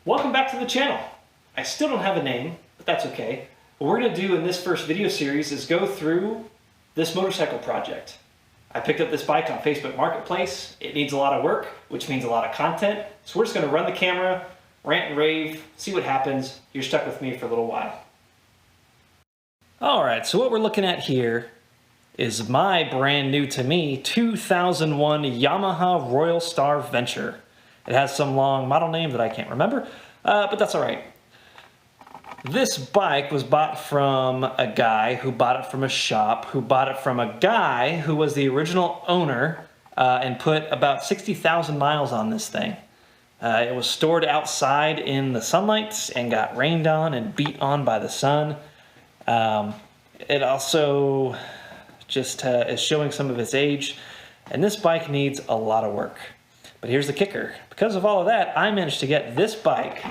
Welcome back to the channel. I still don't have a name, but that's okay. What we're going to do in this first video series is go through this motorcycle project. I picked up this bike on Facebook Marketplace. It needs a lot of work, which means a lot of content. So we're just going to run the camera, rant and rave, see what happens. You're stuck with me for a little while. Alright, so what we're looking at here is my brand new to me 2001 Yamaha Royal Star Venture. It has some long model name that I can't remember, but that's alright. This bike was bought from a guy who bought it from a shop, who bought it from a guy who was the original owner and put about 60,000 miles on this thing. It was stored outside in the sunlight and got rained on and beat on by the sun. It also just is showing some of its age, and this bike needs a lot of work. But here's the kicker. Because of all of that, I managed to get this bike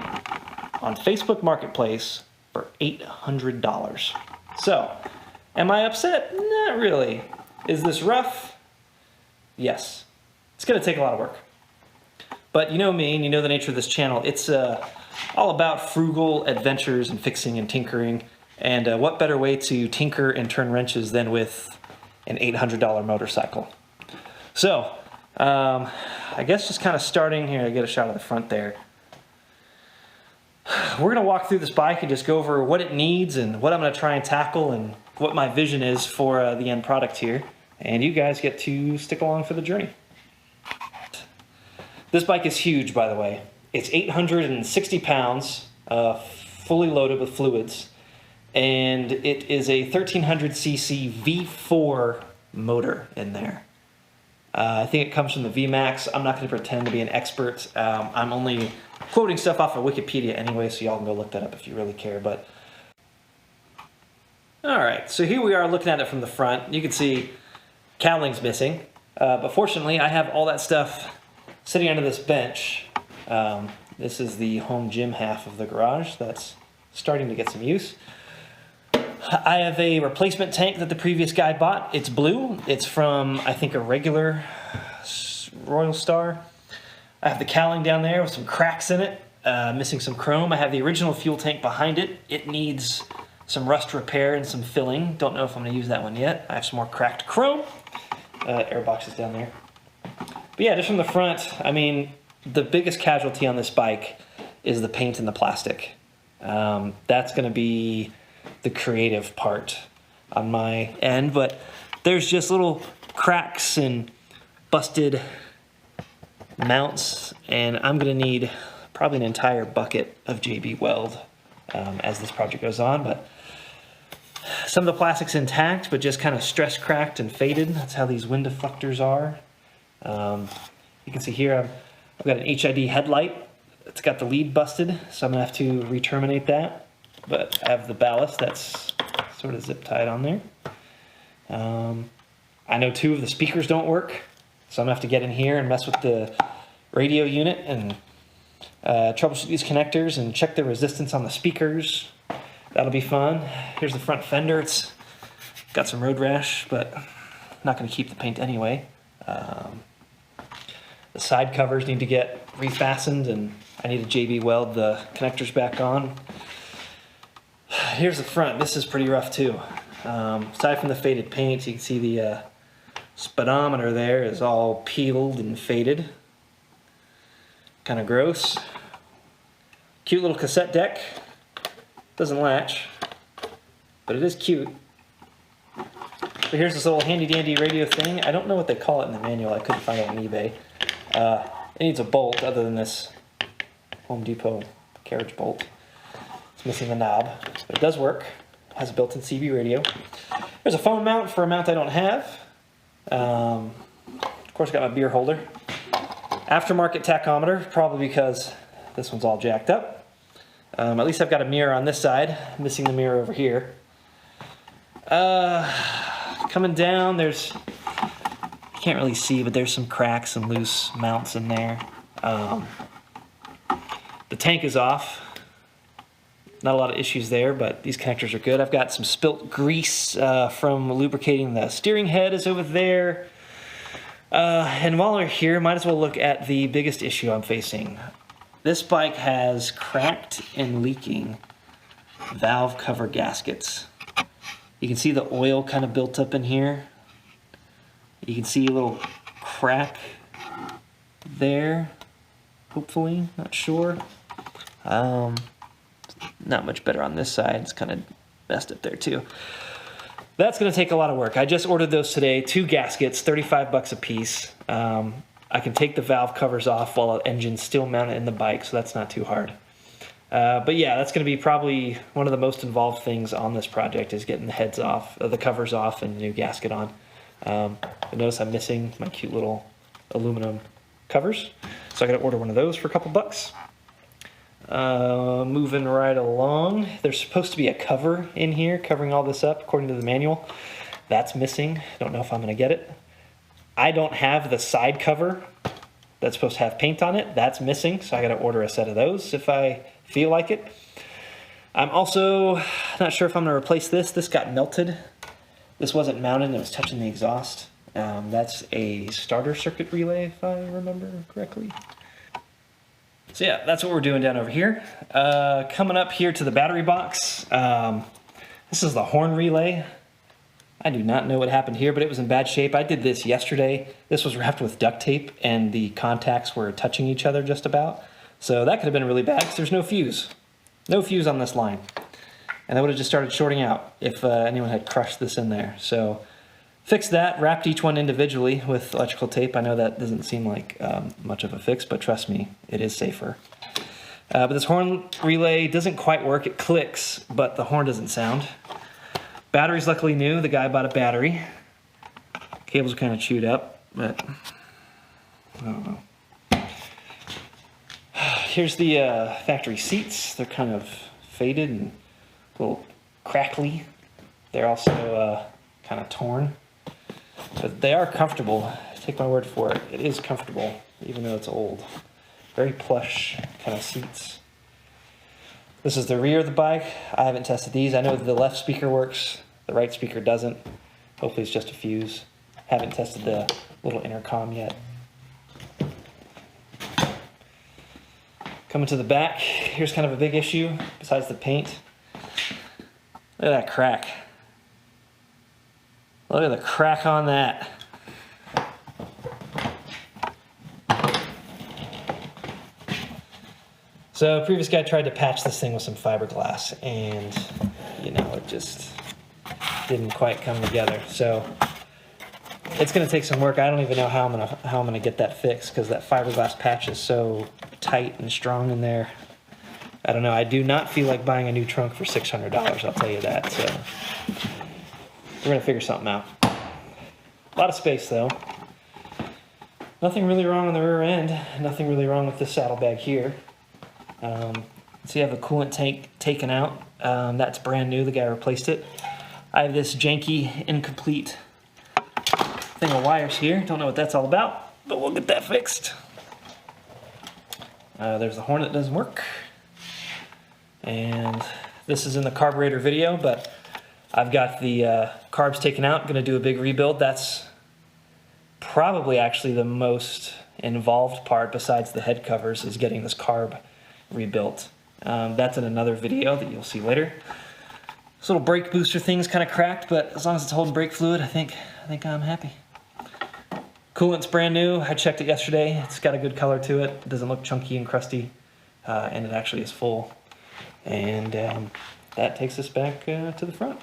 on Facebook Marketplace for $800. So, am I upset? Not really. Is this rough? Yes. It's going to take a lot of work. But you know me, and you know the nature of this channel. It's all about frugal adventures and fixing and tinkering. And what better way to tinker and turn wrenches than with an $800 motorcycle? So, I guess just kind of starting here, I get a shot of the front there. We're going to walk through this bike and just go over what it needs and what I'm going to try and tackle and what my vision is for the end product here. And you guys get to stick along for the journey. This bike is huge, by the way. It's 860 pounds, fully loaded with fluids. And it is a 1300cc V4 motor in there. I think it comes from the VMAX. I'm not going to pretend to be an expert. I'm only quoting stuff off of Wikipedia anyway, so y'all can go look that up if you really care. But alright, so here we are looking at it from the front. You can see cowling's missing. But fortunately, I have all that stuff sitting under this bench. This is the home gym half of the garage that's starting to get some use. I have a replacement tank that the previous guy bought. It's blue. It's from, I think, a regular Royal Star. I have the cowling down there with some cracks in it, missing some chrome. I have the original fuel tank behind it. It needs some rust repair and some filling. Don't know if I'm going to use that one yet. I have some more cracked chrome. Air boxes down there. But yeah, just from the front, I mean, the biggest casualty on this bike is the paint and the plastic. That's going to be the creative part on my end, but there's just little cracks and busted mounts, and I'm gonna need probably an entire bucket of JB Weld as this project goes on. But some of the plastic's intact, but just kind of stress cracked and faded. That's how these wind deflectors are. You can see here I've got an HID headlight. It's got the lead busted, so I'm gonna have to re-terminate that. But I have the ballast that's sort of zip tied on there. I know 2 of the speakers don't work, so I'm gonna have to get in here and mess with the radio unit and troubleshoot these connectors and check the resistance on the speakers. That'll be fun. Here's the front fender. It's got some road rash, but not gonna keep the paint anyway. The side covers need to get refastened, and I need to JB weld the connectors back on. Here's the front. This is pretty rough too. Aside from the faded paint, you can see the speedometer there is all peeled and faded. Kind of gross. Cute little cassette deck. Doesn't latch, but it is cute. But here's this little handy dandy radio thing. I don't know what they call it in the manual. I couldn't find it on eBay. It needs a bolt other than this Home Depot carriage bolt. It's missing the knob, but it does work. It has a built-in CB radio. There's a phone mount for a mount I don't have. Of course, I got my beer holder. Aftermarket tachometer, probably because this one's all jacked up. At least I've got a mirror on this side. I'm missing the mirror over here. Coming down, there's, you can't really see, but there's some cracks and loose mounts in there. The tank is off. Not a lot of issues there, but these connectors are good. I've got some spilt grease from lubricating the steering head is over there. And while we're here, might as well look at the biggest issue I'm facing. This bike has cracked and leaking valve cover gaskets. You can see the oil kind of built up in here. You can see a little crack there, hopefully, not sure. Not much better on this side, it's kind of messed up there too. That's gonna take a lot of work. I just ordered those today, 2 gaskets, 35 bucks a piece. I can take the valve covers off while the engine's still mounted in the bike, so that's not too hard. But yeah, that's going to be probably one of the most involved things on this project is getting the heads off, the covers off, and the new gasket on. Notice I'm missing my cute little aluminum covers, so I got to order one of those for a couple bucks. Moving right along, there's supposed to be a cover in here covering all this up according to the manual. That's missing. Don't know if I'm going to get it. I don't have the side cover that's supposed to have paint on it. That's missing, so I got to order a set of those if I feel like it. I'm also not sure if I'm going to replace this. This got melted. This wasn't mounted and it was touching the exhaust. That's a starter circuit relay, if I remember correctly. So yeah, that's what we're doing down over here. Coming up here to the battery box. This is the horn relay. I do not know what happened here, but it was in bad shape. I did this yesterday. This was wrapped with duct tape and the contacts were touching each other just about. So that could have been really bad because there's no fuse. No fuse on this line. And that would have just started shorting out if anyone had crushed this in there. So fixed that, wrapped each one individually with electrical tape. I know that doesn't seem like much of a fix, but trust me, it is safer. But this horn relay doesn't quite work. It clicks, but the horn doesn't sound. Battery's luckily new. The guy bought a battery. Cables are kind of chewed up, but I don't know. Here's the factory seats. They're kind of faded and a little crackly. They're also kind of torn, but they are comfortable. Take my word for it. It is comfortable, even though it's old. Very plush kind of seats. This is the rear of the bike. I haven't tested these. I know the left speaker works, the right speaker doesn't. Hopefully it's just a fuse. Haven't tested the little intercom yet. Coming to the back, here's kind of a big issue besides the paint. Look at that crack. Look at the crack on that. So previous guy tried to patch this thing with some fiberglass and, you know, it just didn't quite come together. So it's going to take some work. I don't even know how I'm gonna get that fixed because that fiberglass patch is so tight and strong in there. I don't know. I do not feel like buying a new trunk for $600. I'll tell you that. So we're going to figure something out. A lot of space though. Nothing really wrong on the rear end. Nothing really wrong with this saddlebag here. So you have a coolant tank taken out. That's brand new. The guy replaced it. I have this janky, incomplete thing of wires here. Don't know what that's all about, but we'll get that fixed. There's the horn that doesn't work. And this is in the carburetor video, but I've got the carbs taken out. I'm going to do a big rebuild. That's probably actually the most involved part besides the head covers is getting this carb rebuilt. That's in another video that you'll see later. This little brake booster thing's kind of cracked, but as long as it's holding brake fluid, I think I'm happy. Coolant's brand new. I checked it yesterday. It's got a good color to it. It doesn't look chunky and crusty, and it actually is full. And that takes us back to the front.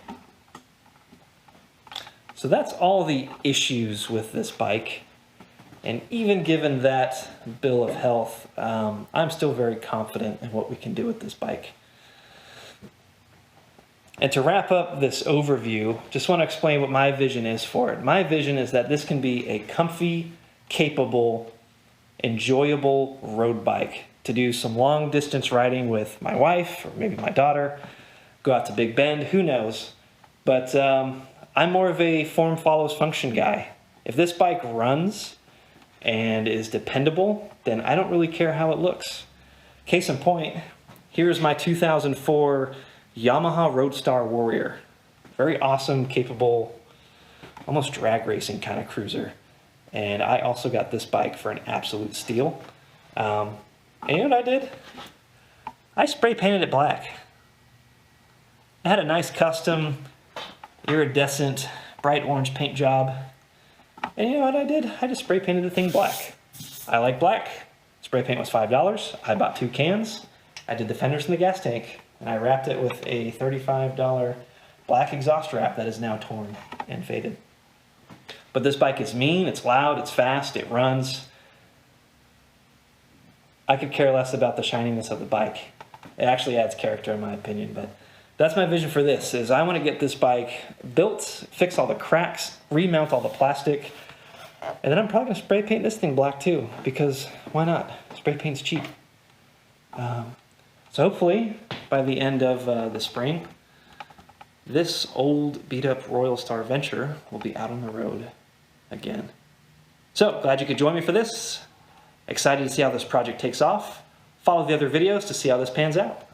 So that's all the issues with this bike. And even given that bill of health, I'm still very confident in what we can do with this bike. And to wrap up this overview, just want to explain what my vision is for it. My vision is that this can be a comfy, capable, enjoyable road bike to do some long distance riding with my wife or maybe my daughter, go out to Big Bend, who knows. But I'm more of a form follows function guy. If this bike runs and is dependable, then I don't really care how it looks. Case in point, here's my 2004 Yamaha Roadstar Warrior. Very awesome, capable, almost drag racing kind of cruiser. And I also got this bike for an absolute steal. And you know what I did? I spray painted it black. I had a nice custom iridescent bright orange paint job. And you know what I did? I just spray painted the thing black. I like black. Spray paint was $5. I bought 2 cans. I did the fenders and the gas tank. And I wrapped it with a $35 black exhaust wrap that is now torn and faded. But this bike is mean, it's loud, it's fast, it runs. I could care less about the shininess of the bike. It actually adds character in my opinion, but that's my vision for this, is I want to get this bike built, fix all the cracks, remount all the plastic, and then I'm probably going to spray paint this thing black too, because why not? Spray paint's cheap. So hopefully, by the end of the spring, this old beat-up Royal Star Venture will be out on the road again. So, glad you could join me for this. Excited to see how this project takes off. Follow the other videos to see how this pans out.